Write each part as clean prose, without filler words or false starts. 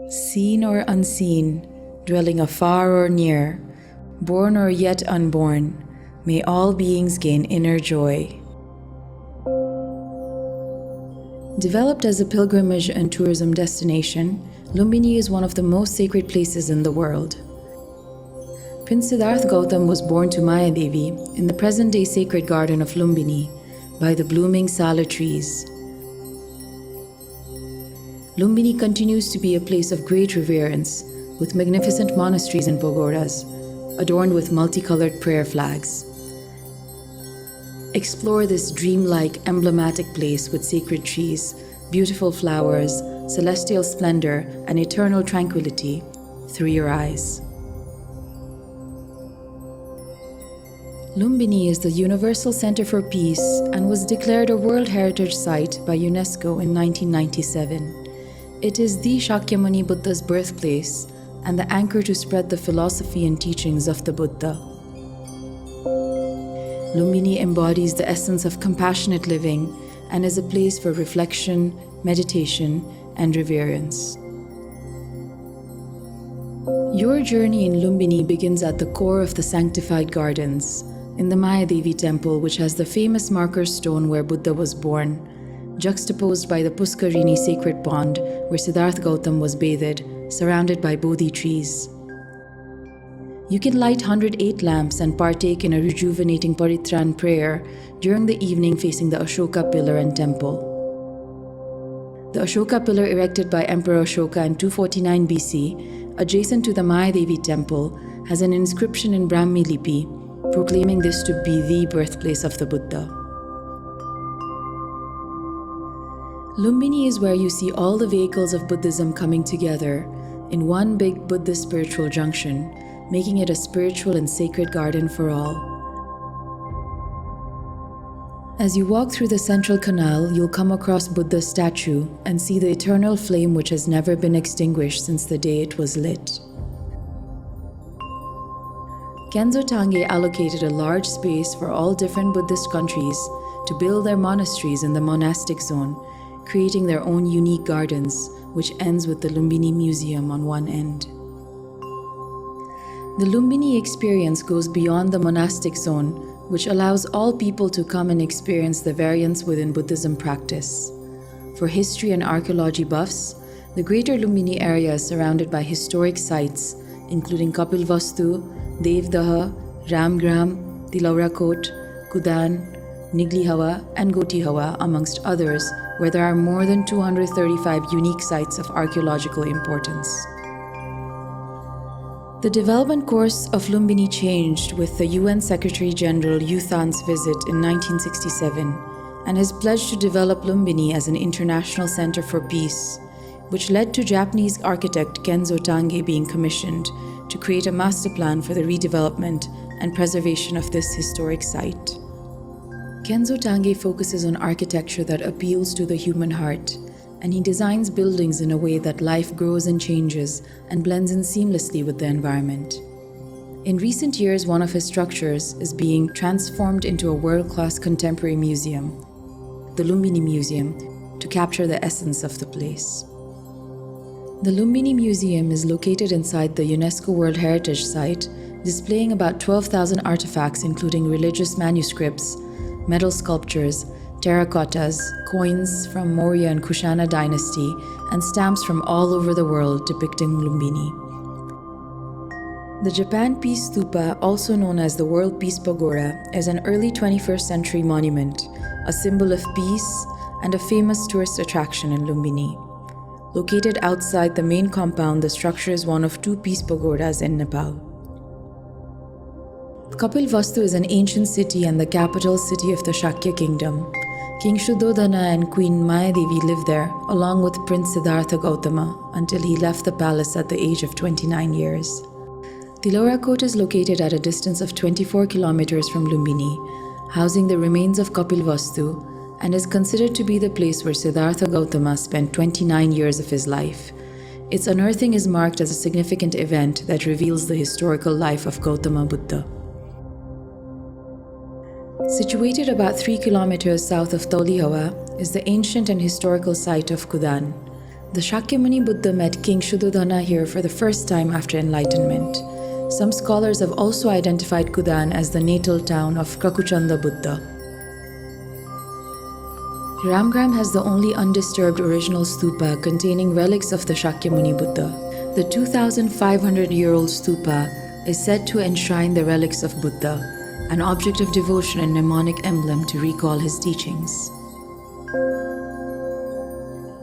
Seen or unseen, dwelling afar or near, born or yet unborn, may all beings gain inner joy. Developed as a pilgrimage and tourism destination, Lumbini is one of the most sacred places in the world. Prince Siddhartha Gautam was born to Maya Devi in the present-day sacred garden of Lumbini by the blooming sala trees. Lumbini continues to be a place of great reverence, with magnificent monasteries and pagodas, adorned with multicolored prayer flags. Explore this dreamlike, emblematic place with sacred trees, beautiful flowers, celestial splendor, and eternal tranquility through your eyes. Lumbini is the Universal Center for Peace and was declared a World Heritage Site by UNESCO in 1997. It is the Shakyamuni Buddha's birthplace and the anchor to spread the philosophy and teachings of the Buddha. Lumbini embodies the essence of compassionate living and is a place for reflection, meditation, and reverence. Your journey in Lumbini begins at the core of the sanctified gardens, in the Maya Devi temple, which has the famous marker stone where Buddha was born, juxtaposed by the Puskarini sacred pond where Siddhartha Gautam was bathed, surrounded by Bodhi trees. You can light 108 lamps and partake in a rejuvenating Paritran prayer during the evening facing the Ashoka Pillar and temple. The Ashoka Pillar, erected by Emperor Ashoka in 249 BC, adjacent to the Maya Devi temple, has an inscription in Brahmi Lipi proclaiming this to be the birthplace of the Buddha. Lumbini is where you see all the vehicles of Buddhism coming together in one big Buddhist spiritual junction, making it a spiritual and sacred garden for all. As you walk through the central canal, you'll come across Buddha's statue and see the eternal flame which has never been extinguished since the day it was lit. Khenzo Tangye allocated a large space for all different Buddhist countries to build their monasteries in the monastic zone, creating their own unique gardens, which ends with the Lumbini Museum on one end. The Lumbini experience goes beyond the monastic zone, which allows all people to come and experience the variance within Buddhism practice. For history and archaeology buffs, the greater Lumbini area is surrounded by historic sites, including Kapilvastu, Devdaha, Ramgram, Tilaurakot, Kudan, Niglihawa, and Gotihawa, amongst others, where there are more than 235 unique sites of archaeological importance. The development course of Lumbini changed with the UN Secretary-General U Than's visit in 1967 and has pledged to develop Lumbini as an international center for peace, which led to Japanese architect Khenzo Tangye being commissioned to create a master plan for the redevelopment and preservation of this historic site. Khenzo Tangye focuses on architecture that appeals to the human heart, and he designs buildings in a way that life grows and changes and blends in seamlessly with the environment. In recent years, one of his structures is being transformed into a world-class contemporary museum, the Lumbini Museum, to capture the essence of the place. The Lumbini Museum is located inside the UNESCO World Heritage Site, displaying about 12,000 artifacts including religious manuscripts, metal sculptures, terracottas, coins from Maurya and Kushana dynasty, and stamps from all over the world depicting Lumbini. The Japan Peace Tupa, also known as the World Peace Pagoda, is an early 21st century monument, a symbol of peace and a famous tourist attraction in Lumbini. Located outside the main compound, the structure is one of 2 peace pagodas in Nepal. Kapilvastu is an ancient city and the capital city of the Shakya kingdom. King Shuddhodana and Queen Mayadevi lived there, along with Prince Siddhartha Gautama, until he left the palace at the age of 29 years. Tilaurakot is located at a distance of 24 kilometers from Lumbini, housing the remains of Kapilvastu, and is considered to be the place where Siddhartha Gautama spent 29 years of his life. Its unearthing is marked as a significant event that reveals the historical life of Gautama Buddha. Situated about 3 kilometers south of Taulihawa is the ancient and historical site of Kudan, The Shakyamuni Buddha met King Shuddhodana here for the first time after enlightenment. Some scholars have also identified Kudan as the natal town of Kakuchanda Buddha. Ramgram has the only undisturbed original stupa containing relics of the Shakyamuni Buddha. The 2,500-year-old stupa is said to enshrine the relics of Buddha, an object of devotion and mnemonic emblem to recall his teachings.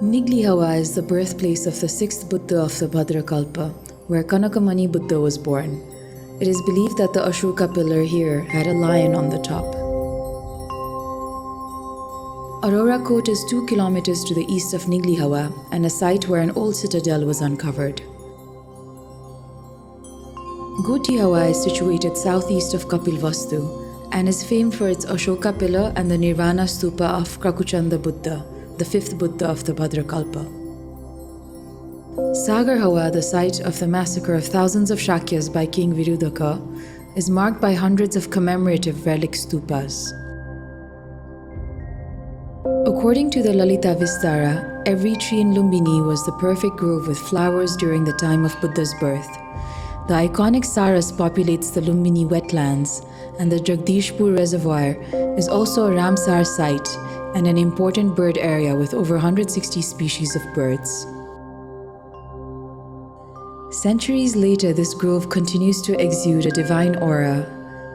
Niglihawa is the birthplace of the sixth Buddha of the Bhadrakalpa, where Kanakamani Buddha was born. It is believed that the Ashoka Pillar here had a lion on the top. Aurora Coat is 2 kilometers to the east of Niglihawa and a site where an old citadel was uncovered. Gotihawa is situated southeast of Kapilvastu and is famed for its Ashoka Pillar and the Nirvana Stupa of Kakuchanda Buddha, the fifth Buddha of the Bhadrakalpa. Sagarhawa, the site of the massacre of thousands of Shakyas by King Virudhaka, is marked by hundreds of commemorative relic stupas. According to the Lalita Vistara, every tree in Lumbini was the perfect grove with flowers during the time of Buddha's birth. The iconic Saras populates the Lumbini wetlands, and the Jagdishpur Reservoir is also a Ramsar site and an important bird area with over 160 species of birds. Centuries later, this grove continues to exude a divine aura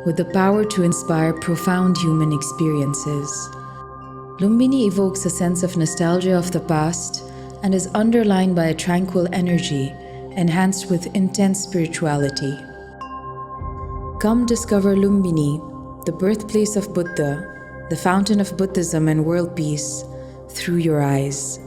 with the power to inspire profound human experiences. Lumbini evokes a sense of nostalgia of the past and is underlined by a tranquil energy enhanced with intense spirituality. Come discover Lumbini, the birthplace of Buddha, the fountain of Buddhism and world peace, through your eyes.